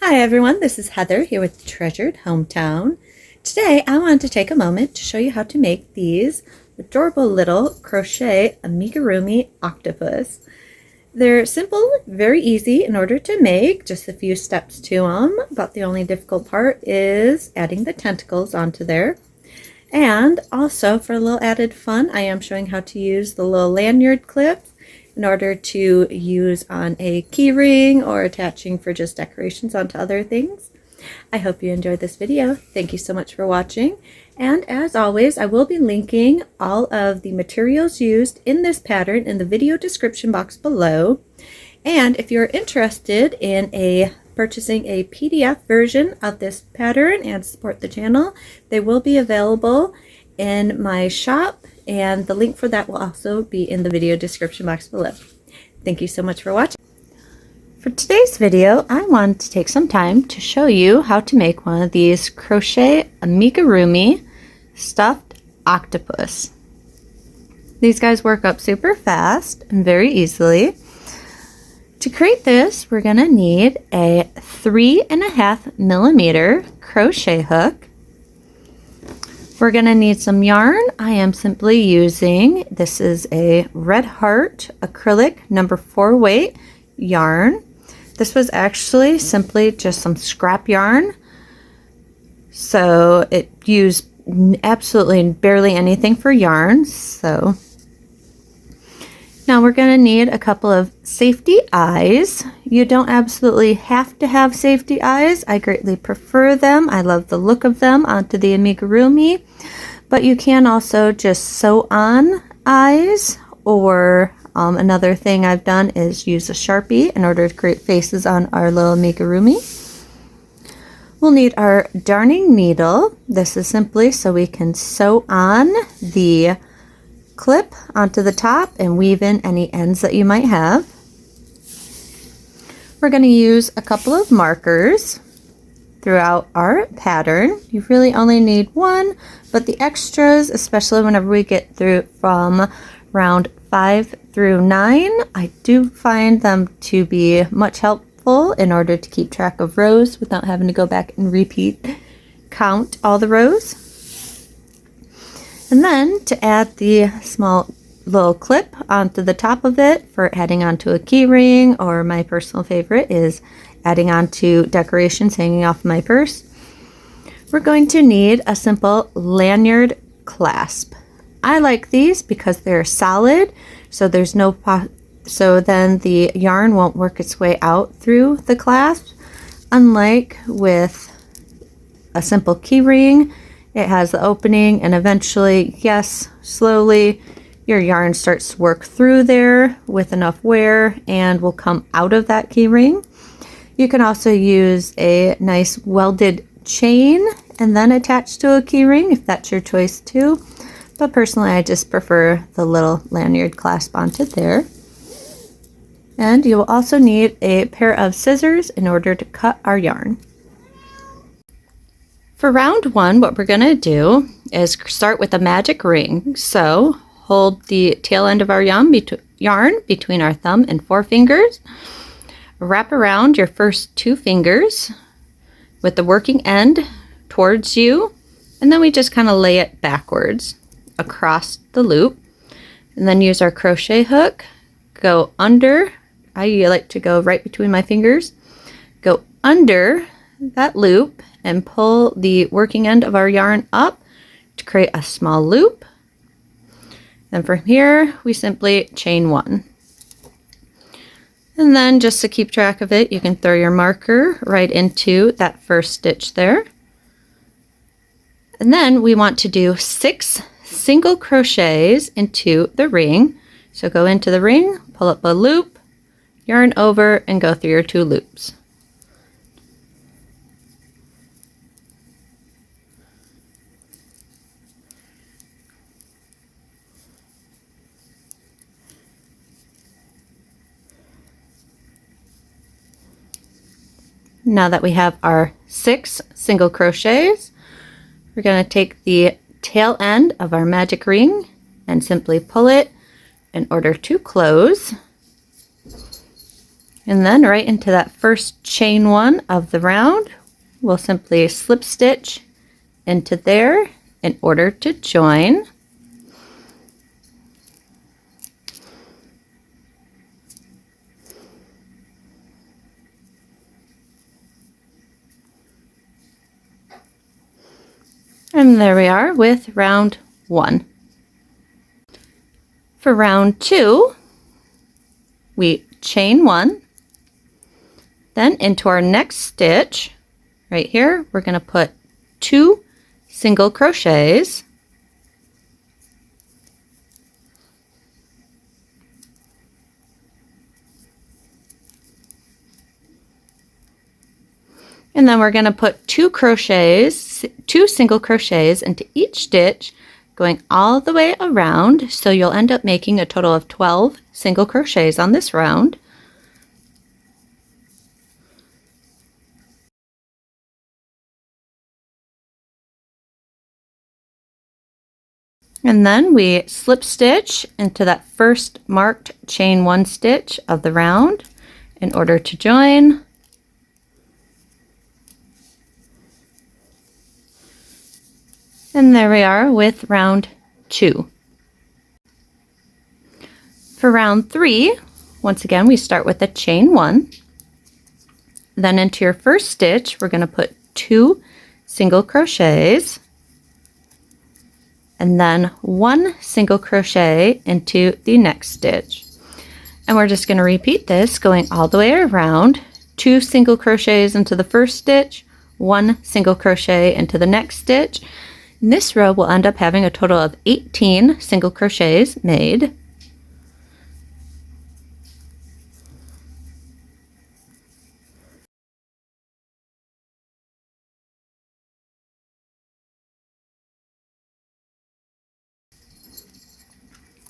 Hi everyone, this is Heather here with Treasured Hometown. Today I wanted to take a moment to show you how to make these adorable little crochet amigurumi octopus. They're simple, very easy in order to make, just a few steps to them, but the only difficult part is adding the tentacles onto there. And also for a little added fun, I am showing how to use the little lanyard clips in order to use on a key ring or attaching for just decorations onto other things. I hope you enjoyed this video. Thank you so much for watching. And as always, I will be linking all of the materials used in this pattern in the video description box below. And if you're interested in purchasing a PDF version of this pattern and support the channel, they will be available in my shop, and the link for that will also be in the video description box below. Thank you so much for watching. For today's video, I wanted to take some time to show you how to make one of these crochet amigurumi stuffed octopus. These guys work up super fast and very easily. To create this, we're going to need a 3.5 millimeter crochet hook. We're going to need some yarn. I am simply using, this is a Red Heart acrylic number 4 weight yarn. This was actually simply just some scrap yarn. So it used absolutely barely anything for yarn. So now we're going to need a couple of safety eyes. You don't absolutely have to have safety eyes. I greatly prefer them. I love the look of them onto the amigurumi. But you can also just sew on eyes, or another thing I've done is use a Sharpie in order to create faces on our little amigurumi. We'll need our darning needle. This is simply so we can sew on the clip onto the top and weave in any ends that you might have. We're going to use a couple of markers throughout our pattern. You really only need one, but the extras, especially whenever we get through from round 5 through 9, I do find them to be much helpful in order to keep track of rows without having to go back and count all the rows. And then to add the small little clip onto the top of it for adding onto a key ring, or my personal favorite is adding onto decorations hanging off my purse, we're going to need a simple lanyard clasp. I like these because they're solid, so there's no so then the yarn won't work its way out through the clasp, unlike with a simple key ring. It has the opening, and eventually, yes, slowly, your yarn starts to work through there with enough wear and will come out of that key ring. You can also use a nice welded chain and then attach to a key ring if that's your choice too. But personally, I just prefer the little lanyard clasp onto there. And you will also need a pair of scissors in order to cut our yarn. For round 1, what we're going to do is start with a magic ring. So hold the tail end of our yarn between our thumb and forefingers. Wrap around your first 2 fingers with the working end towards you, and then we just kind of lay it backwards across the loop. And then use our crochet hook, go under. I like to go right between my fingers, go under that loop and pull the working end of our yarn up to create a small loop. Then from here we simply chain 1. And then just to keep track of it, you can throw your marker right into that first stitch there. And then we want to do 6 single crochets into the ring. So go into the ring, pull up a loop, yarn over, and go through your 2 loops. Now that we have our 6 single crochets, we're going to take the tail end of our magic ring and simply pull it in order to close. And then right into that first chain one of the round, we'll simply slip stitch into there in order to join. And there we are with round 1. For round 2, we chain 1, then into our next stitch right here we're going to put 2 single crochets, and then we're going to put 2 single crochets into each stitch, going all the way around, so you'll end up making a total of 12 single crochets on this round. And then we slip stitch into that first marked chain 1 stitch of the round in order to join. And there we are with round 2. For round 3, once again we start with a chain 1. Then into your first stitch we're going to put 2 single crochets, and then 1 single crochet into the next stitch. And we're just going to repeat this going all the way around. 2 single crochets into the first stitch, 1 single crochet into the next stitch. In this row we'll end up having a total of 18 single crochets made.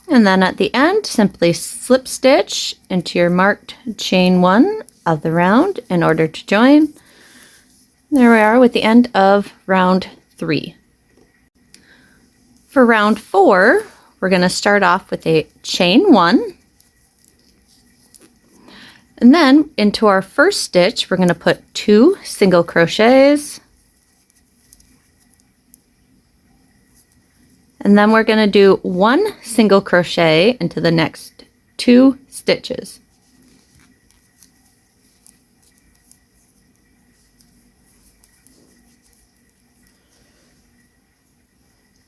And then at the end, simply slip stitch into your marked chain 1 of the round in order to join. There we are with the end of round 3. For round 4, we're going to start off with a chain 1. And then into our first stitch, we're going to put 2 single crochets. And then we're going to do 1 single crochet into the next 2 stitches.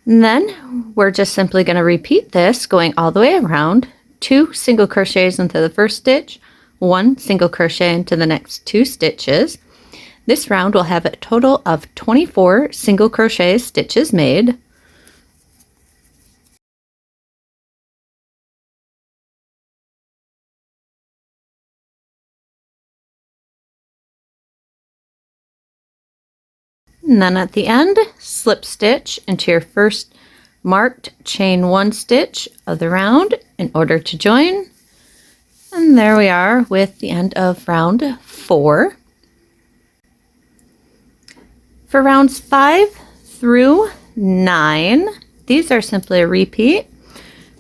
And then we're just simply going to repeat this going all the way around. 2 single crochets into the first stitch, 1 single crochet into the next 2 stitches. This round will have a total of 24 single crochet stitches made. And then at the end, slip stitch into your first marked chain 1 stitch of the round in order to join. And there we are with the end of round 4. For rounds 5 through 9, these are simply a repeat.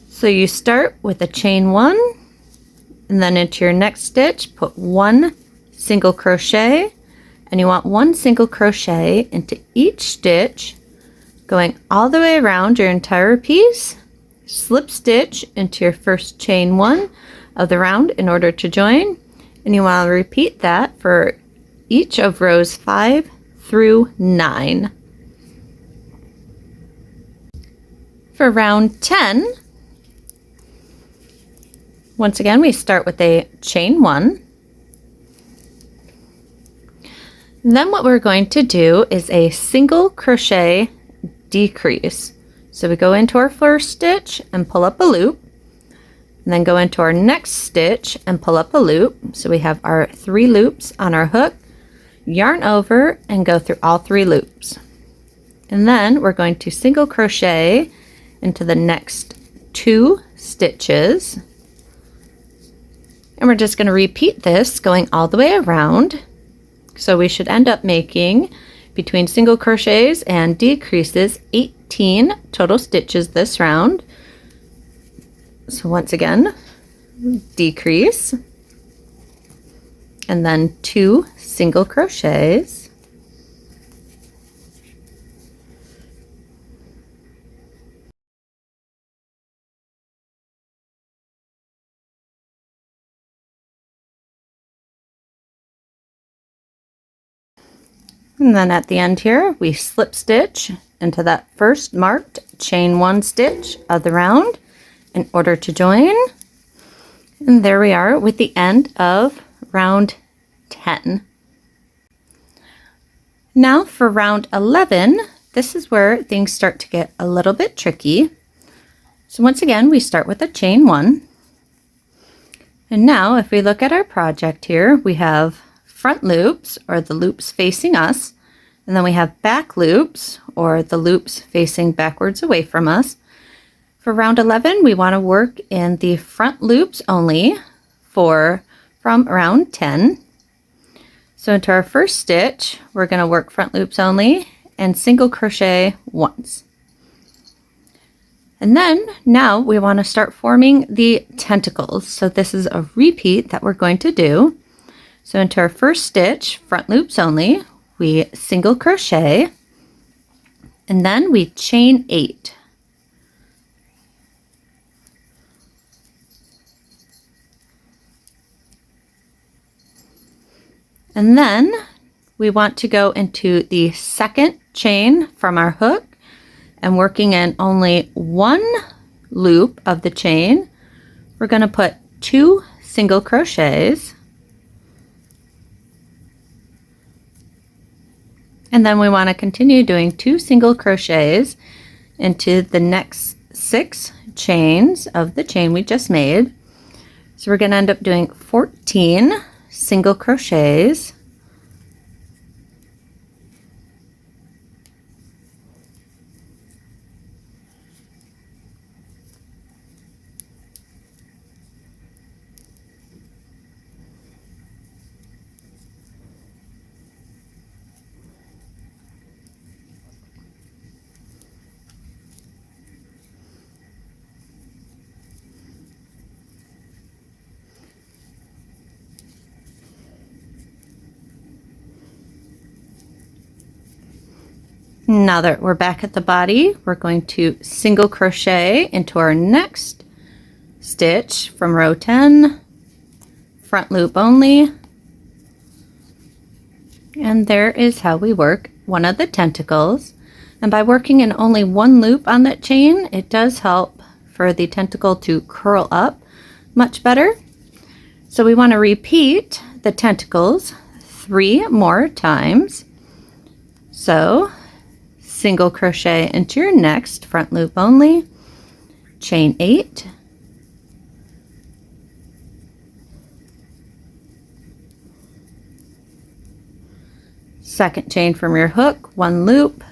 So you start with a chain 1, and then into your next stitch put 1 single crochet, and you want 1 single crochet into each stitch, going all the way around your entire piece. Slip stitch into your first chain 1 of the round in order to join, and you want to repeat that for each of rows 5 through 9. For round 10, once again we start with a chain 1. And then what we're going to do is a single crochet decrease. So we go into our first stitch and pull up a loop, and then go into our next stitch and pull up a loop. So we have our 3 loops on our hook, yarn over and go through all 3 loops. And then we're going to single crochet into the next 2 stitches. And we're just going to repeat this going all the way around. So we should end up making, between single crochets and decreases, 18 total stitches this round. So once again, decrease, and then 2 single crochets. And then at the end here, we slip stitch into that first marked chain 1 stitch of the round in order to join. And there we are with the end of round 10. Now for round 11, this is where things start to get a little bit tricky. So once again, we start with a chain 1. And now if we look at our project here, we have front loops, or the loops facing us, and then we have back loops, or the loops facing backwards away from us. For round 11, we want to work in the front loops only from round 10. So into our first stitch, we're going to work front loops only and single crochet once. And then now we want to start forming the tentacles. So this is a repeat that we're going to do. So into our first stitch, front loops only, we single crochet, and then we chain 8. And then we want to go into the second chain from our hook, and working in only 1 loop of the chain, we're going to put 2 single crochets. And then we want to continue doing 2 single crochets into the next 6 chains of the chain we just made. So we're going to end up doing 14 single crochets. Now that we're back at the body, we're going to single crochet into our next stitch from row 10, front loop only, and there is how we work one of the tentacles. And by working in only 1 loop on that chain, it does help for the tentacle to curl up much better. So we want to repeat the tentacles 3 more times. So single crochet into your next front loop only, chain 8, second chain from your hook, 1 loop,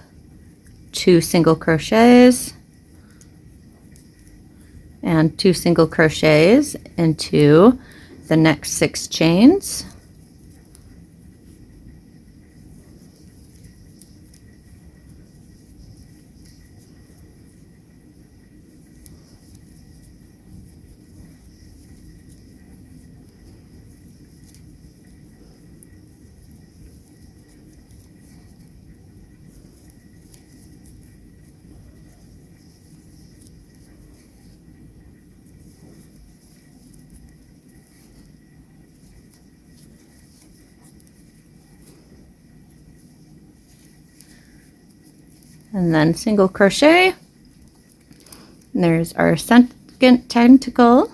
2 single crochets, and 2 single crochets into the next 6 chains. And then single crochet. And there's our second tentacle.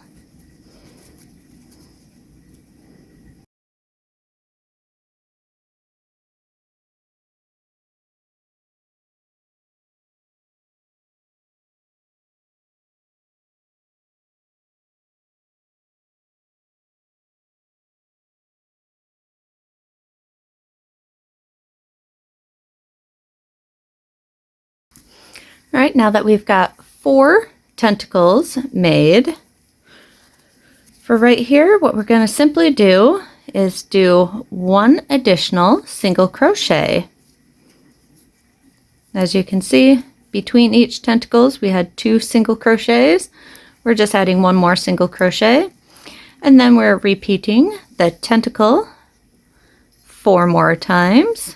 All right, now that we've got 4 tentacles made, for right here, what we're going to simply do is do 1 additional single crochet. As you can see, between each tentacles, we had 2 single crochets. We're just adding 1 more single crochet, and then we're repeating the tentacle 4 more times.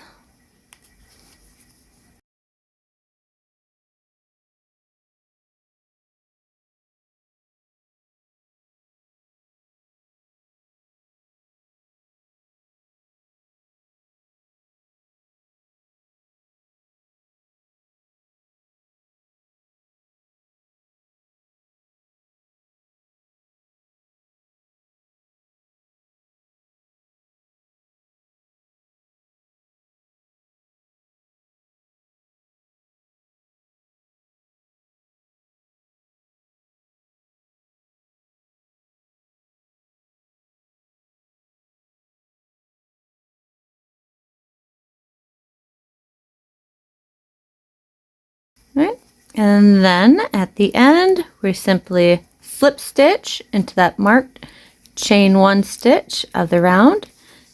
Right. And then at the end, we simply slip stitch into that marked chain 1 stitch of the round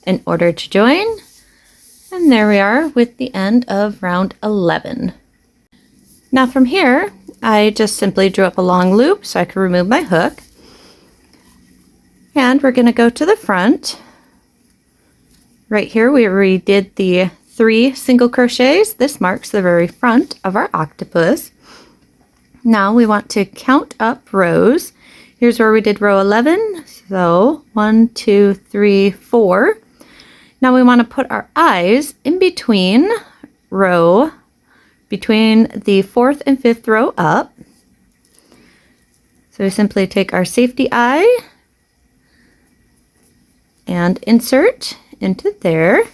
in order to join. And there we are with the end of round 11. Now from here, I just simply drew up a long loop so I could remove my hook. And we're going to go to the front. Right here, we redid the 3 single crochets. This marks the very front of our octopus. Now we want to count up rows. Here's where we did row 11. So 1, 2, 3, 4. Now we want to put our eyes in between the 4th and 5th row up. So we simply take our safety eye and insert into there.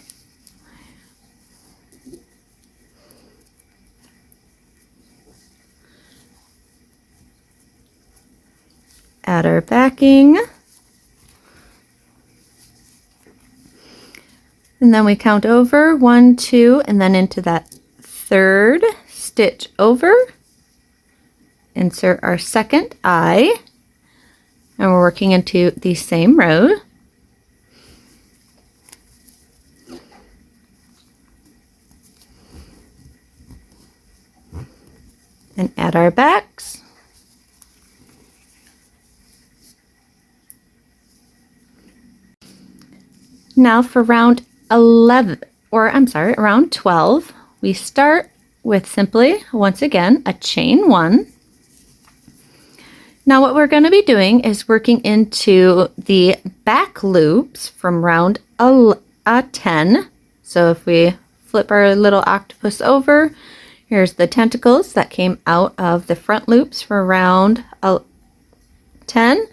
Add our backing. And then we count over 1, 2, and then into that 3rd stitch over. Insert our 2nd eye. And we're working into the same row. And add our backs. Now for round 11, or I'm sorry, round 12, we start with simply, once again, a chain 1. Now what we're going to be doing is working into the back loops from round 10. So if we flip our little octopus over, here's the tentacles that came out of the front loops for round 10.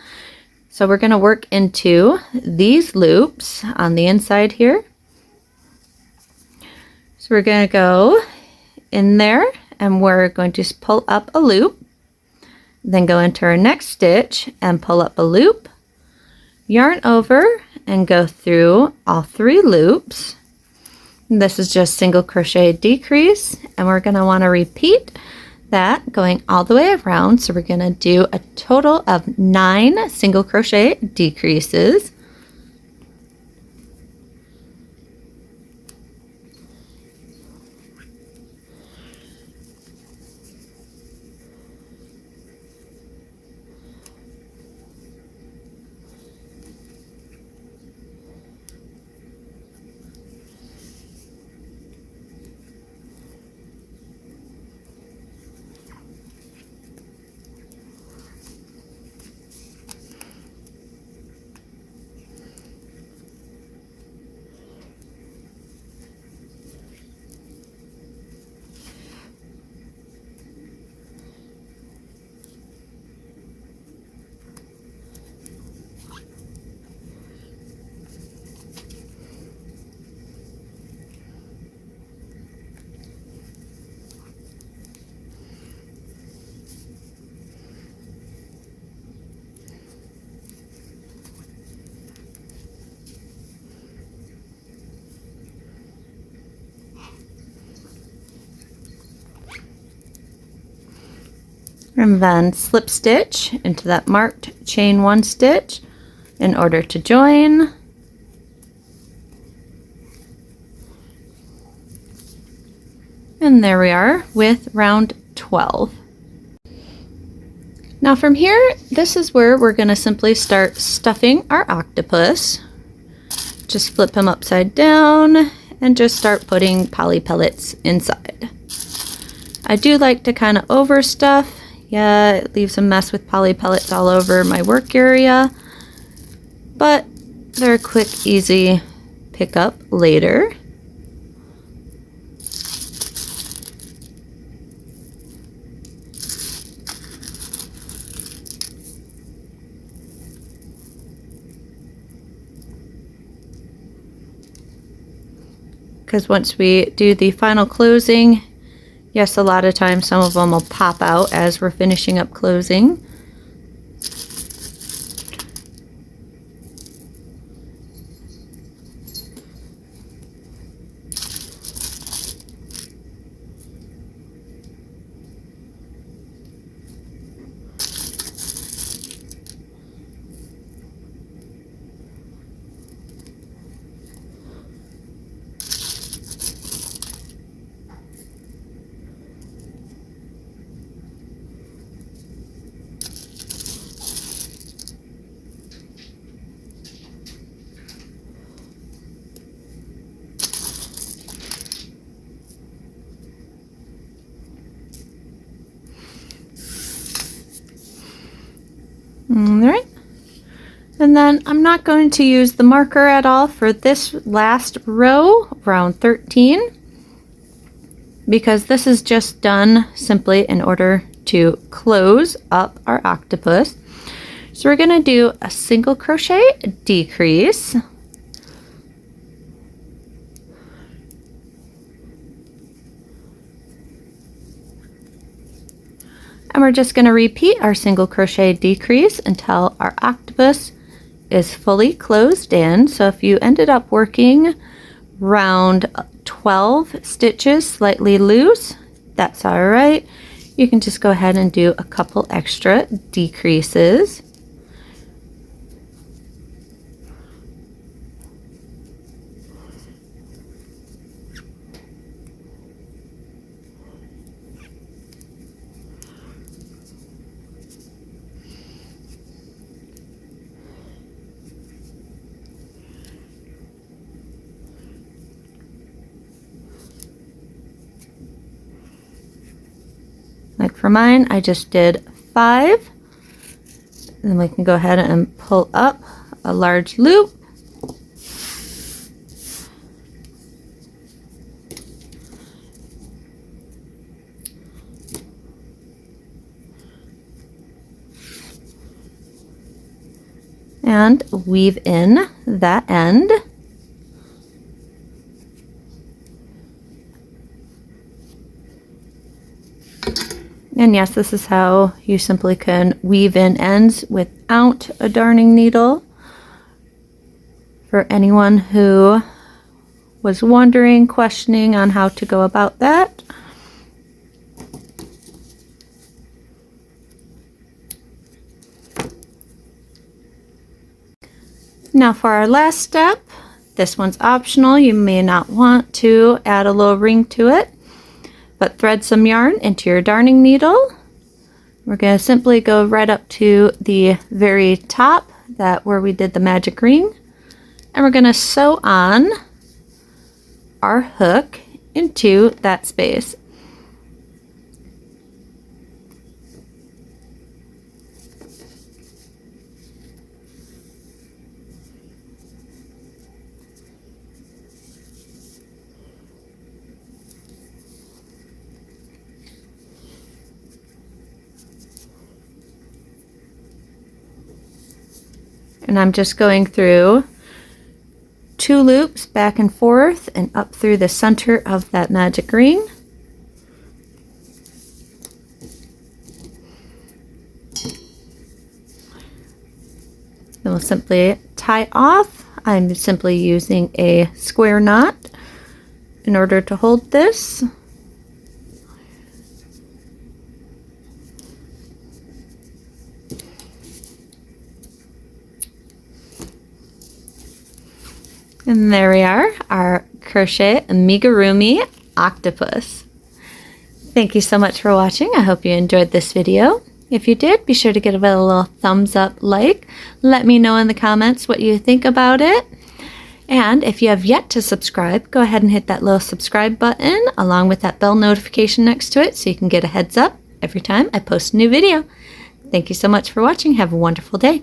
So we're going to work into these loops on the inside here. So we're going to go in there and we're going to pull up a loop, then go into our next stitch and pull up a loop, yarn over and go through all 3 loops. This is just single crochet decrease, and we're going to want to repeat that going all the way around. So we're going to do a total of 9 single crochet decreases. And then slip stitch into that marked chain 1 stitch in order to join. And there we are with round 12. Now from here, this is where we're going to simply start stuffing our octopus. just flip him upside down and just start putting poly pellets inside. I do like to kind of overstuff. Yeah, it leaves a mess with poly pellets all over my work area, but they're a quick, easy pickup later. Because once we do the final closing, yes, a lot of times some of them will pop out as we're finishing up closing. Alright, and then I'm not going to use the marker at all for this last row, round 13, because this is just done simply in order to close up our octopus. So we're going to do a single crochet decrease. And we're just going to repeat our single crochet decrease until our octopus is fully closed in. So if you ended up working round 12 stitches slightly loose, that's all right. You can just go ahead and do a couple extra decreases. Like for mine, I just did 5. Then we can go ahead and pull up a large loop. And weave in that end. And yes, this is how you simply can weave in ends without a darning needle. For anyone who was wondering, questioning on how to go about that. Now for our last step, this one's optional. You may not want to add a little ring to it, but thread some yarn into your darning needle. We're going to simply go right up to the very top, that where we did the magic ring, and we're going to sew on our hook into that space. And I'm just going through 2 loops back and forth and up through the center of that magic ring. Then we'll simply tie off. I'm simply using a square knot in order to hold this. And there we are, our crochet amigurumi octopus. Thank you so much for watching. I hope you enjoyed this video. If you did, be sure to give it a little thumbs up like. Let me know in the comments what you think about it. And if you have yet to subscribe, go ahead and hit that little subscribe button along with that bell notification next to it so you can get a heads up every time I post a new video. Thank you so much for watching. Have a wonderful day.